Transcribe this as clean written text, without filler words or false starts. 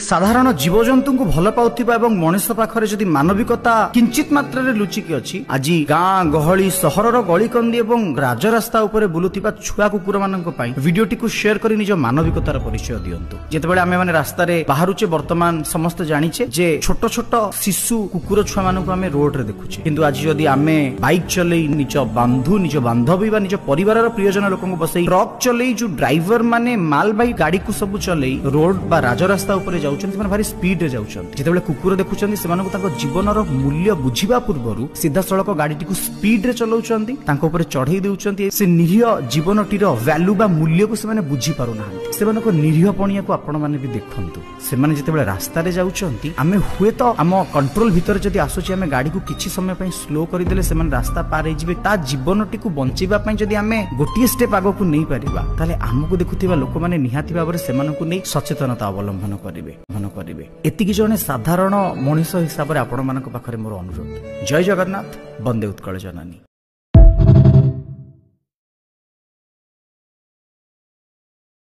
साधारण जीवजंतु को भल पाउथिबा एवं मनुष्य पाखरे जदि मानविकता किंचित मात्रा रे लुचिकी अछि आज गाँ गहली सहरर गलिकंदी एवं राजरास्ता उपरे बुलुथिबा छुआ कुकुर मानक पई वीडियोटी को शेयर करी निज मानविकतार परिचय दियंतु। जेतेबेले आमे माने रास्ता रे बाहरुचे वर्तमान समस्त जानिचे जे छोट छोट शिशु कुकुर छुआ मानक आमे रोड रे देखुचे, किंतु आज जदि आमे बाइक चलई निज बांधु निज बांधवी बा निज परिवारर प्रियजन लोकन बसई ट्रक चलई जो ड्राइवर माने मालबाही गाड़ी को सब चलई रोड बा राजरास्ता उपरे जाउछन माने भारी स्पीड रे जाउछन। जेतेबेले कुकुर देखुछन सेमानको ताको जीवनर मूल्य बुझिबा पूर्वरु सीधा सड़क गाड़ीटी को स्पीड रे चलाउछन्ती, ताको ऊपर चढ़ई देउछन्ती। से निरीह जीवनटीर वैल्यू बा मूल्य को सेमाने बुझी पारु नाहंती। सेमानको निरीह पणिया को आपण माने भी देखंतु। सेमाने जेतेबेले रास्ता रे जाउछन्ती आमे हुए तो आम कंट्रोल भीतर जदि आसुची आमे गाड़ी को किछि समय पई स्लो करि देले सेमाने रास्ता पार हे जिवे। ता जीवनटी को बंचीबा पई जदि आमे गोटिए स्टेप आगो को नै परिबा ताले हमकु देखुथिबा लोक माने निहाती भाबरे सेमानकु नै सचेतनता अवलंबन करिवे एतिकी जने साधारण मनुष्य हिसाब रे आपण मानक पाखरे मोर अनुरोध। जय जगन्नाथ, वंदे उत्कल जननी।